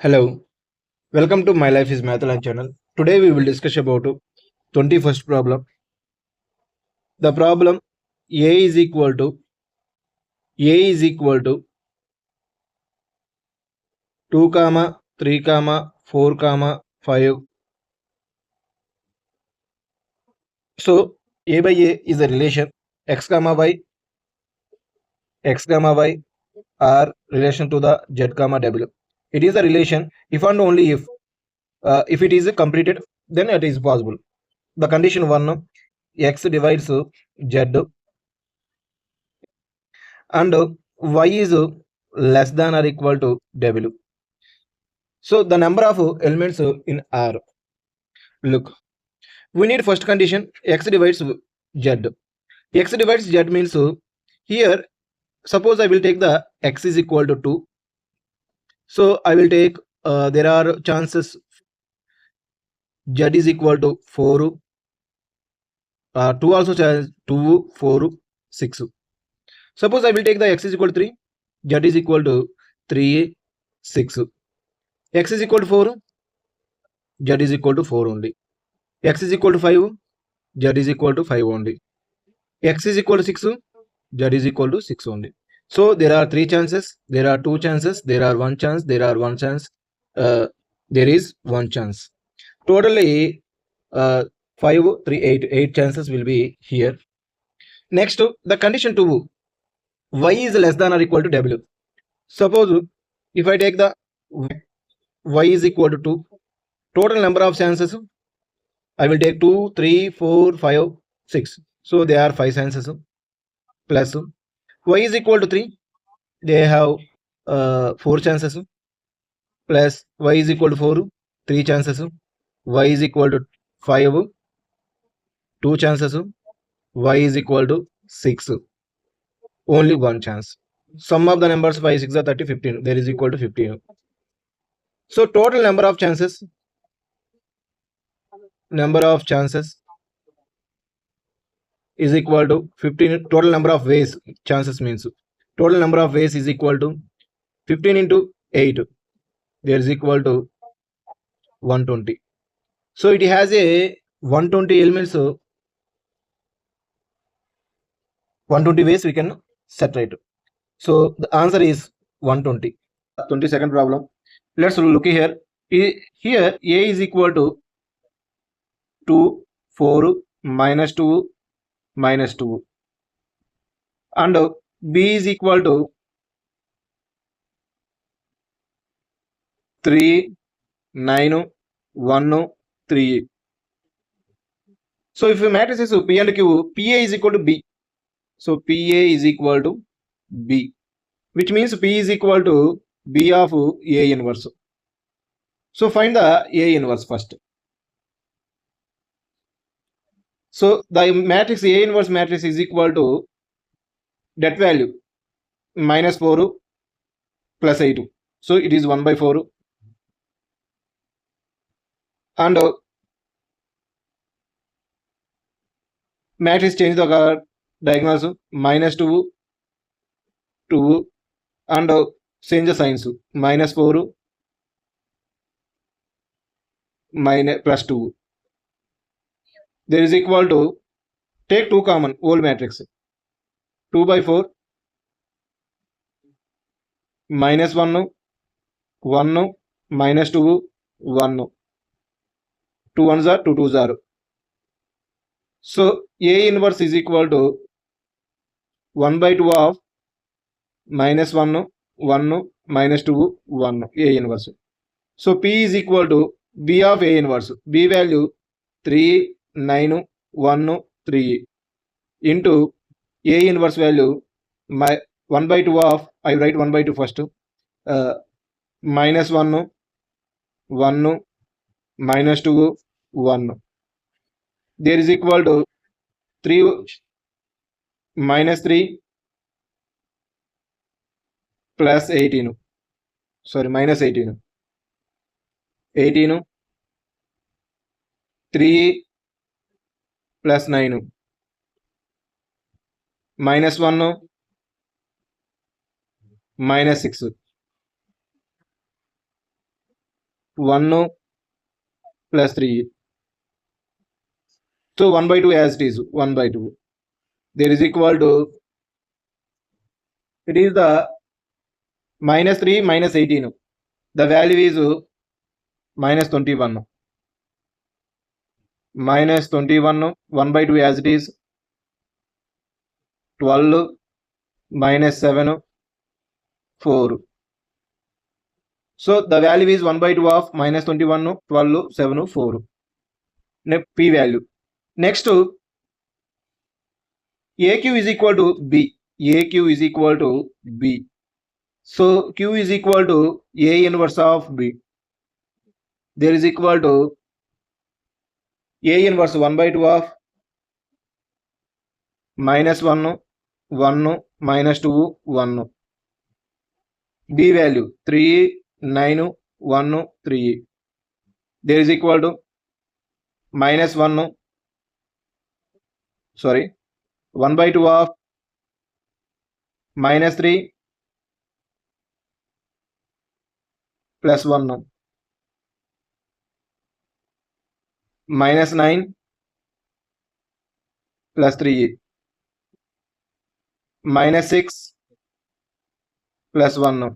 Hello, welcome to My Life is Mathalan channel. Today we will discuss about 21st problem. The problem a is equal to 2 comma 3 comma 4 comma 5. So a by a is a relation x comma y are relation to the z comma w. It is a relation if and only if it is completed, then it is possible. The condition 1, x divides z and y is less than or equal to w. So the number of elements in R. Look, we need first condition x divides z. X divides z means here suppose I will take the x is equal to 2. So I will take there are chances z is equal to 4. 2 also chance 2, 4, 6. Suppose I will take the x is equal to 3. Z is equal to 3, 6. X is equal to 4. Z is equal to 4 only. X is equal to 5. Z is equal to 5 only. X is equal to 6. Z is equal to 6 only. So there are 3 chances. There are 2 chances. There are 1 chance. There are 1 chance. There is 1 chance. Totally 5, 3, 8. 8 chances will be here. Next, the condition 2. Y is less than or equal to W. Suppose if I take the y is equal to 2, total number of chances I will take 2, 3, 4, 5, 6. So they are 5 chances plus y is equal to 3. They have 4 chances plus y is equal to 4, 3 chances. Y is equal to 5, 2 chances. Y is equal to 6, only 1 chance. Sum of the numbers 5, 6 are 30, 15. There is equal to 15. So total number of chances is equal to 15. Total number of ways chances means total number of ways is equal to 15 into 8. There is equal to 120. So it has a 120 elements. 120 ways we can set right. So the answer is 120. 22nd problem. Let's look here. Here a is equal to 2, 4, minus 2, minus 2. And b is equal to 3, 9, 1, 3. So if a matrix is P and Q, PA is equal to B. So PA is equal to B, which means P is equal to B of A inverse. So find the A inverse first. So the matrix A inverse matrix is equal to that value minus 4 plus 8. So it is 1 by 4. And matrix change the diagonals minus 2, 2, and change the signs minus 4 minus plus 2. There is equal to, take 2 common, whole matrix, 2 by 4 minus 1, 1, minus 2, 1. 2 ones are 2 twos are. So A inverse is equal to 1 by 2 of minus 1, 1, minus 2, 1, A inverse. So P is equal to B of A inverse. B value 3, 9, 1, 3 into A inverse value 1 by 2 of, I write 1 by 2 first, minus 1, 1, minus 2, 1. There is equal to 3 minus 3 plus 18. Sorry, minus 18. 18, 3 plus 9, minus 1, minus 6. 1 plus 3. So 1 by 2 as it is, 1 by 2. There is equal to, it is the minus 3 minus 18. The value is minus 21. Minus 21, 1 by 2 as it is, 12 minus 7, 4. So the value is 1 by 2 of minus 21, 12, 7, 4. P value. Next, AQ is equal to B. AQ is equal to B. So Q is equal to A inverse of B. There is equal to A inverse 1 by 2 of minus 1, 1, minus 2, 1. B value 3, 9, 1, 3. There is equal to minus 1, 1 by 2 of minus 3 plus 1. Minus 9 plus 3. Minus 6 plus 1.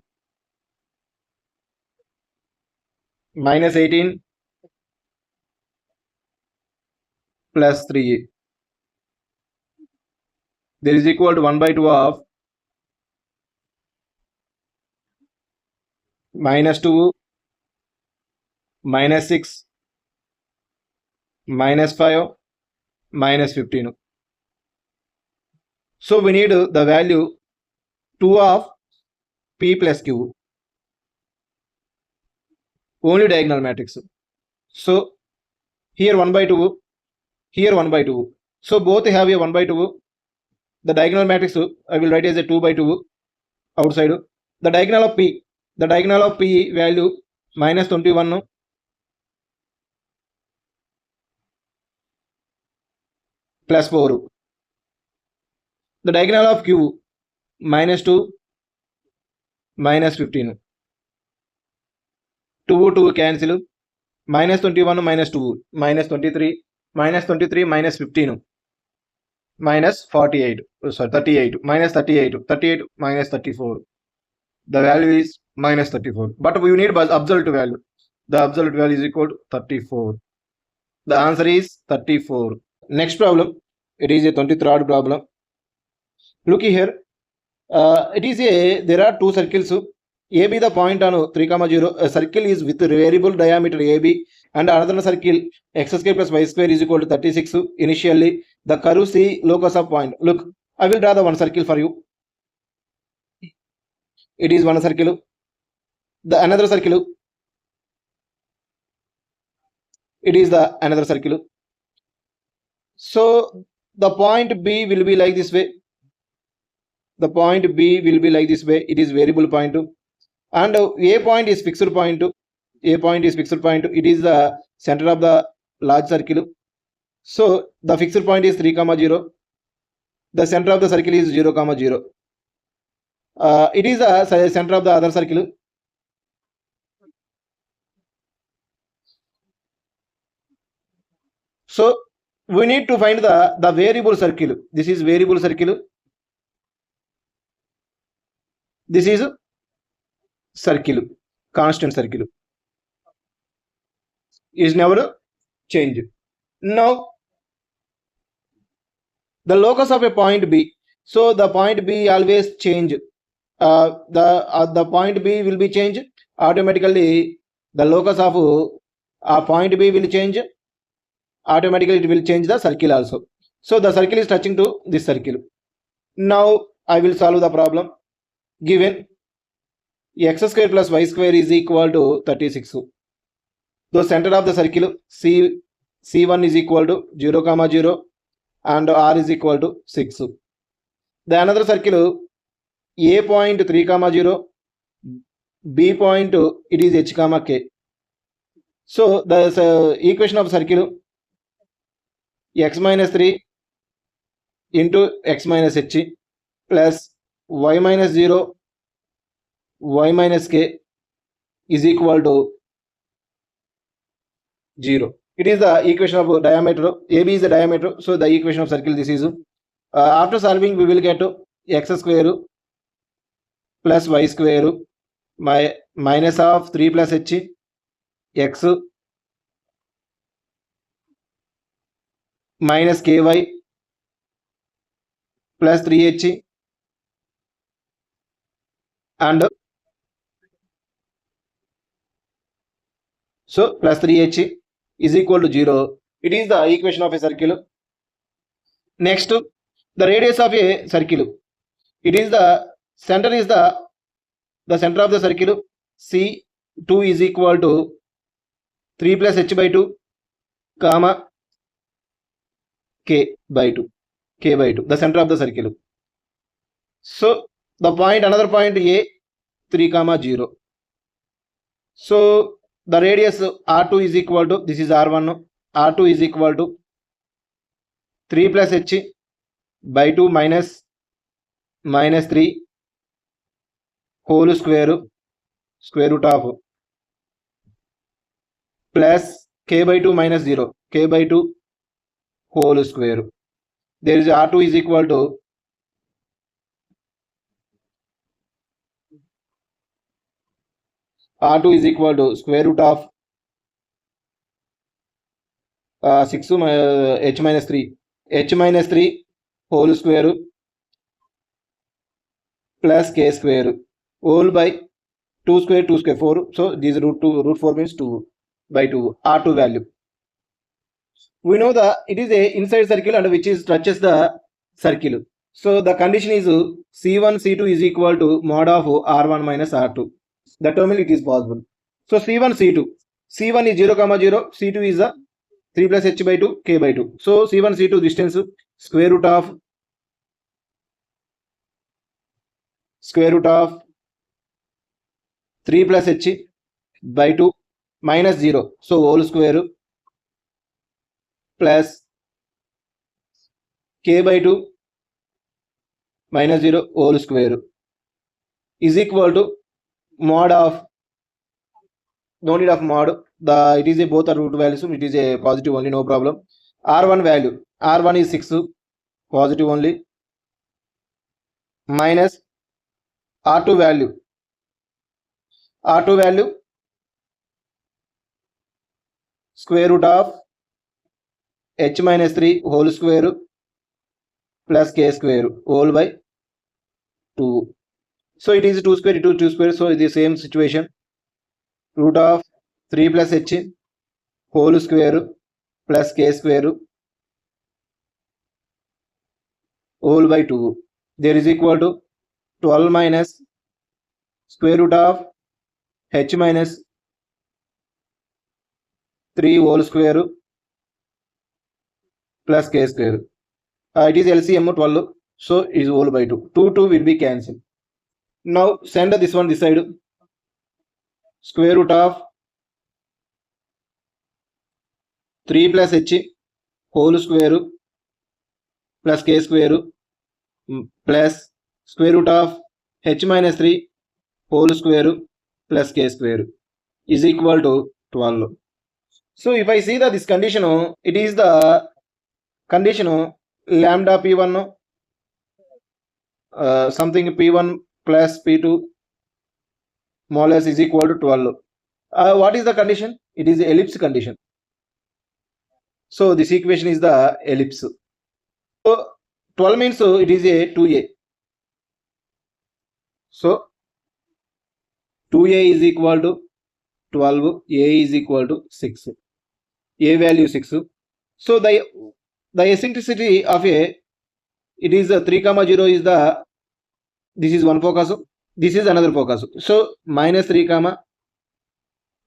Minus 18 plus 3. There is equal to 1 by 2 of minus 2, minus 6, minus 5, minus 15. So we need the value 2 of P plus Q. Only diagonal matrix. So here 1 by 2, here 1 by 2. So both have a 1 by 2. The diagonal matrix I will write as a 2 by 2 outside. The diagonal of P value minus 21 plus 4. The diagonal of Q minus 2 minus 15. 2 cancel. Minus 21 minus 2 minus 23. Minus 23 minus 15 minus 48. 38. Minus 38. 38 minus 34. The value is minus 34. But we need absolute value. The absolute value is equal to 34. The answer is 34. Next problem. It is a 23rd problem. Look here. There are two circles. AB the point on 3, 0. A circle is with variable diameter AB and another circle x square plus y square is equal to 36. Initially, the curve C locus of point. Look, I will draw the one circle for you. It is one circle. The another circle. It is the another circle. So the point B will be like this way. The point B will be like this way. It is variable point. And A point is fixed point. A point is fixed point. It is the center of the large circle. So the fixed point is 3, 0. The center of the circle is 0, 0. It is the center of the other circle. So we need to find the variable circle. This is variable circle. This is circle, constant circle. Is never change. Now the locus of a point B. So the point B always change. The point B will be changed automatically. The locus of point B will change. Automatically it will change the circle also. So the circle is touching to this circle. Now I will solve the problem. Given x square plus y square is equal to 36. The center of the circle C1 is equal to 0, 0 and R is equal to 6. The another circle A point 3, 0, B point it is h, k. So the equation of circle x minus 3 into x minus h plus y minus 0 y minus k is equal to 0. It is the equation of diameter. AB is the diameter. So the equation of circle this is. After solving, we will get x square plus y square minus of 3 plus h x minus ky plus 3h and so plus 3h is equal to 0. It is the equation of a circle. Next, the radius of a circle. It is the center is the center of the circle. C2 is equal to 3 plus h by 2 comma k by 2. K by 2, the center of the circle. So the point, another point A 3 comma 0. So the radius R2 is equal to, this is R1, R2 is equal to 3 plus h by 2 minus 3 whole square root of plus k by 2 minus 0, k by 2 whole square. There is R2 is equal to R2 is equal to square root of 6 h minus 3 whole square plus k square whole by 2 square 4. So this root 4 means 2 by 2 R2 value. We know that it is a inside circle and which is touches the circle. So the condition is C1 C2 is equal to mod of R1 minus R2. That only it is possible. So C1 C2. C1 is 0 comma 0. C2 is 3 plus h by 2 k by 2. So C1 C2 distance square root of 3 plus h by 2 minus 0. So whole square plus k by 2 minus 0 whole square is equal to mod of, no need of mod, it is a both are root values, it is a positive only, no problem. R1 value, R1 is 6 positive only, minus R2 value square root of h minus 3 whole square plus k square whole by 2. So it is 2 square into 2 square. So it is the same situation. Root of 3 plus h whole square plus k square whole by 2. There is equal to 12 minus square root of h minus 3 whole square plus k square. It is LCM 12. So it is whole by 2. 2 will be cancelled. Now send this one this side. Square root of 3 plus h whole square plus k square plus square root of h minus 3 whole square plus k square is equal to 12. So if I see that this condition, it is the condition lambda p1 something p1 plus p2 more or less is equal to 12. What is the condition? It is the ellipse condition. So this equation is the ellipse. So 12 means it is a 2a. So 2a is equal to 12, a is equal to 6. A value 6. So the eccentricity of a, it is 3 comma 0 is this is one focus, this is another focus. So minus 3 comma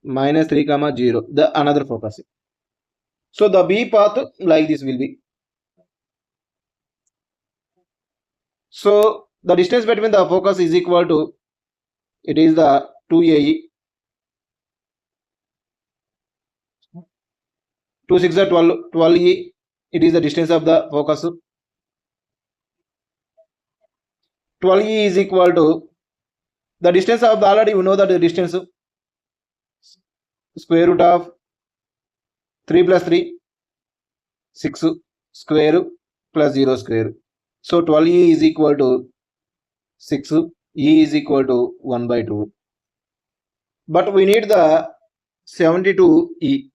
0, the another focus. So the B path like this will be. So the distance between the focus is equal to, it is the 2AE. 2 6 are 12E. It is the distance of the focus. 12E is equal to the distance of the, already you know that the distance square root of 3 plus 3, 6 square plus 0 square. So 12e is equal to 6, e is equal to 1 by 2. But we need the 72e.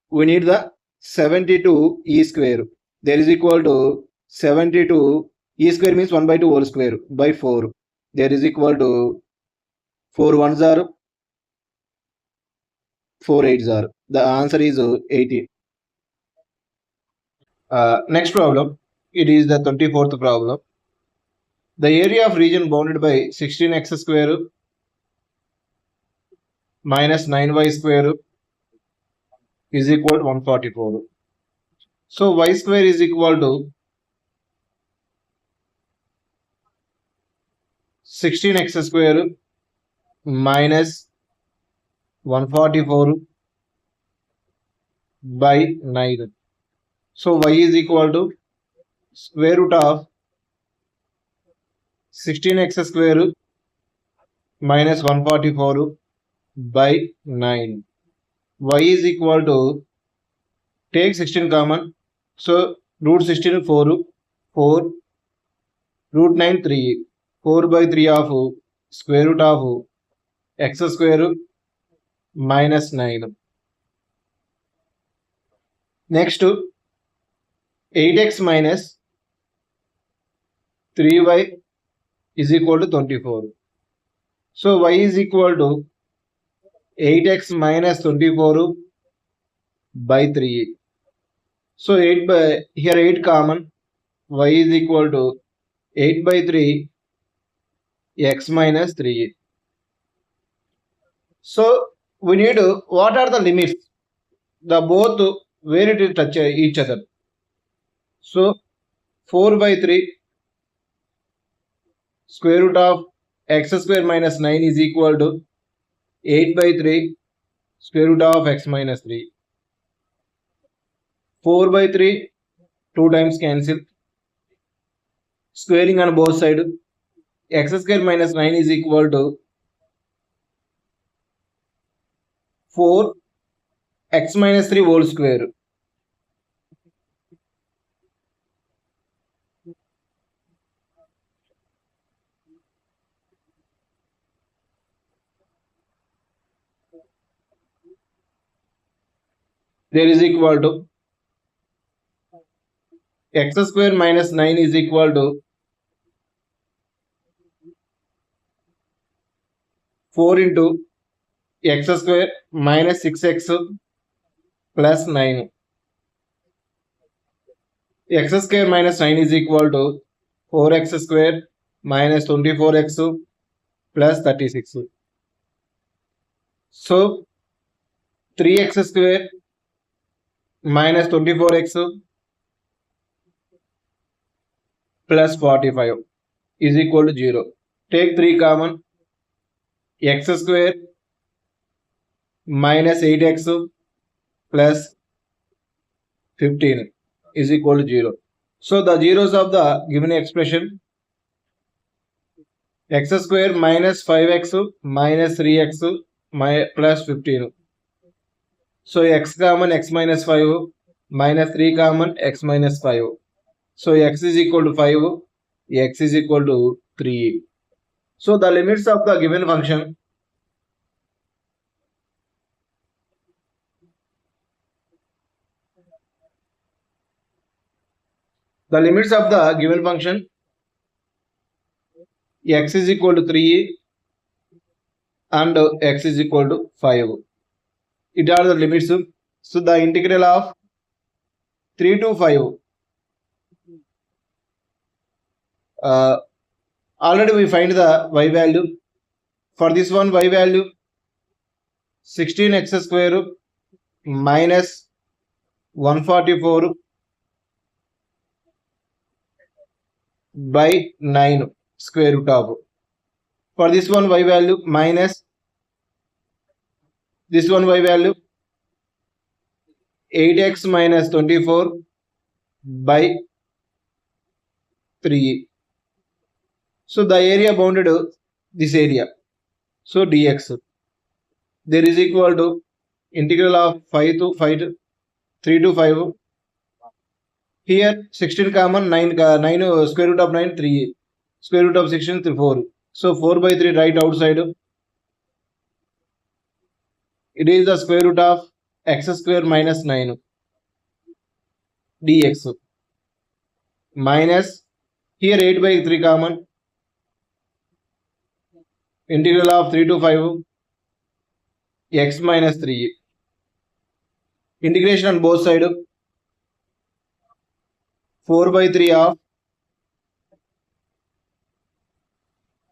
We need the 72e square. There is equal to 72 e square means 1 by 2 whole square by 4. There is equal to 4 ones are 4 eights are. The answer is 80. Next problem. It is the 24th problem. The area of region bounded by 16x square minus 9y square is equal to 144. So y square is equal to 16x square minus 144 by 9. So y is equal to square root of 16x square minus 144 by 9. Y is equal to, take 16 common, so root 16 4, 4, root 9 3, 4 by 3 of square root of x square minus 9. Next 8x minus 3y is equal to 24. So y is equal to 8x minus 24 by 3. So 8 by, here 8 common, y is equal to 8 by 3 x minus 3. So we need what are the limits, the both where it will touch each other. So 4 by 3 square root of x square minus 9 is equal to 8 by 3 square root of x minus 3. 4 by 3 2 times cancel, squaring on both sides, x square minus 9 is equal to 4 x minus 3 whole square. There is equal to x square minus 9 is equal to 4 into x square minus 6x plus 9. X square minus 9 is equal to 4x square minus 24x plus 36. So 3x square minus 24x plus 45 is equal to 0. Take 3 common, x square minus 8x plus 15 is equal to 0. So the zeros of the given expression, x square minus 5x minus 3x plus 15. So x common, x minus 5 minus 3 common, x minus 5. So x is equal to 5, x is equal to 3. So the limits of the given function, x is equal to 3 and x is equal to 5. It are the limits. So the integral of 3 to 5. Already we find the y value. For this one, y value 16x square minus 144 by 9 square root of. For this one, y value minus this one, y value 8x minus 24 by 3. So the area bounded this area. So dx. There is equal to integral of 5 to 5 3 to 5. Here 16 common, 9 square root of 9 3, square root of 16 3 4. So 4 by 3 right outside. It is the square root of x square minus 9 dx minus, here 8 by 3 common, integral of 3 to 5 x minus 3. Integration on both sides. 4 by 3 of,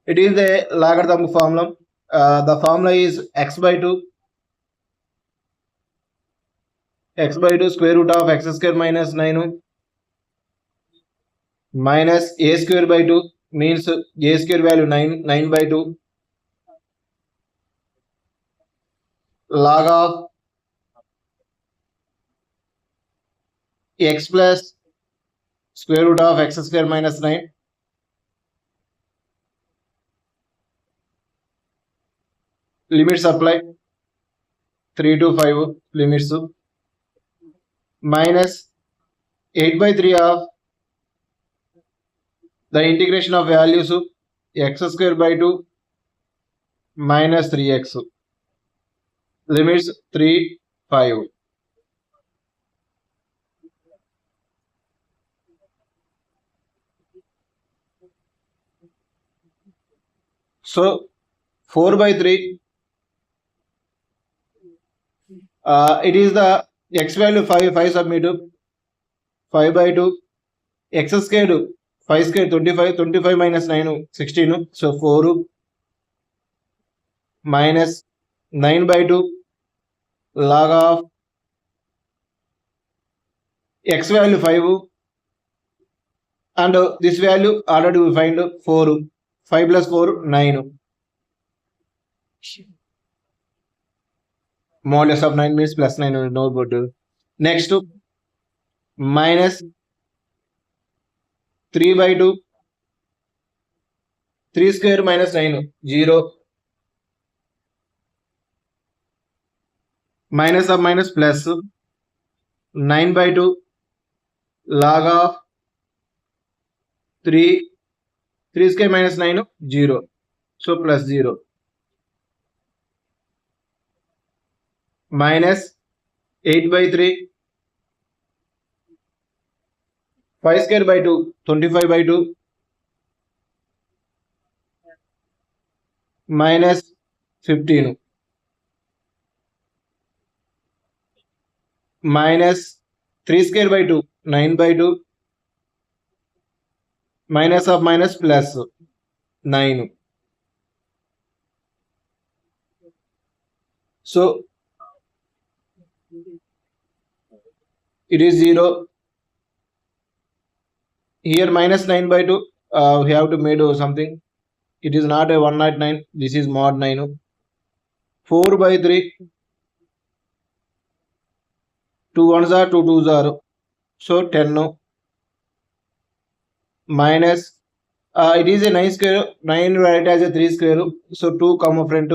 it is the logarithm formula. The formula is x by 2 square root of x square minus 9 minus a square by 2 means a square value 9 by 2 log of x plus square root of x square minus 9 limits apply 3 to 5 limits minus 8 by 3 of the integration of values x square by 2 minus 3x limits 3 5. So 4 by 3, it is the x value 5 submit 5 by 2 x squared 5 squared 25 minus 9 16, so 4 minus 9 by 2 log of x value 5 and this value already we find 4, 5 plus 4 9, modulus of 9 means plus 9, no but next minus 3 by 2 3 square minus 9 0 minus of minus plus 9 by 2 log of 3 square minus 9 0, so plus 0 minus 8 by 3 5 square by 2 25 by 2 minus 15 minus 3 square by 2 9 by 2 minus of minus plus 9, so it is 0. Here minus 9 by 2, we have to make something. It is not a 109, this is mod 9. 4 by 3 2 ones are 2 twos are, so 10 minus it is a 9 square, 9 write as a 3 square, so 2 come front,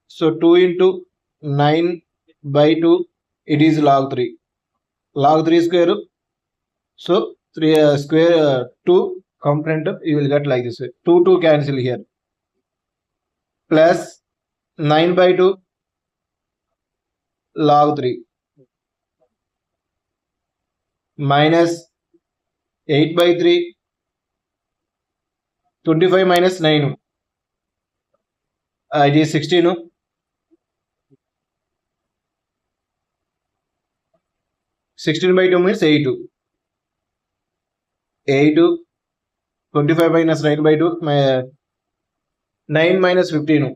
so 2 into 9 by 2 it is log 3 square, so 3 square 2 come front, you will get like this way, 2 cancel here, plus 9 by 2 log 3 minus 8 by 3 25 minus 9 it is 16, 16 by 2 means 8 25 minus 9 by 2 9 minus 15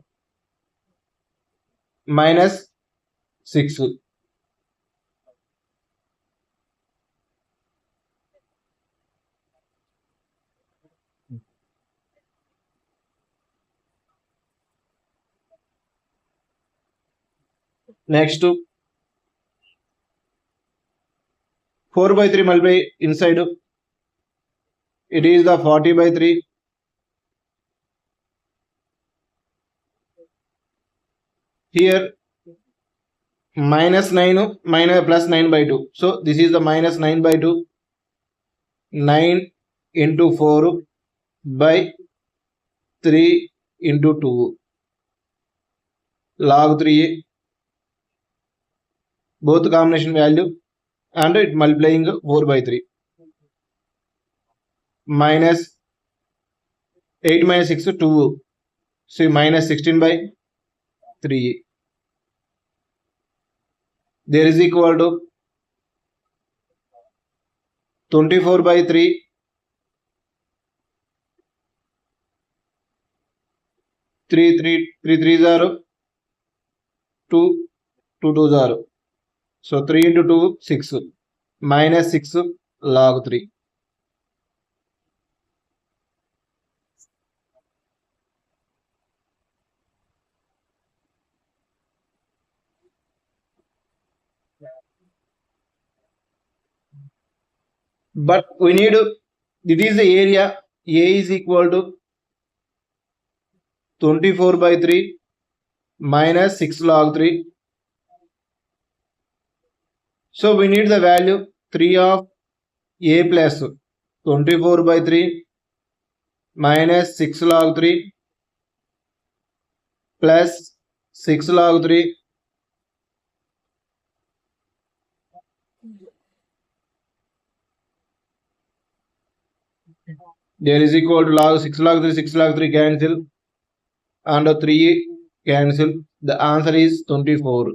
minus 6. Next 4 by 3 multiply inside, it is the 40 by 3 here minus 9 minus plus 9 by 2. So this is the minus 9 by 2. 9 into 4 by 3 into 2 log 3 both combination value and it multiplying 4 by 3 minus 8 minus 6 2. So minus 16 by 3. There is equal to 24 by 3 3 3 3 3 0 2 2 2 0. So 3 into 2 6 minus 6 log 3. But we need, it is the area. A is equal to 24 by 3 minus 6 log 3. So we need the value 3 of A plus 24 by 3 minus 6 log 3 plus 6 log 3 there is equal to log 6 log 3 6 log 3 cancel and 3 cancel. The answer is 24.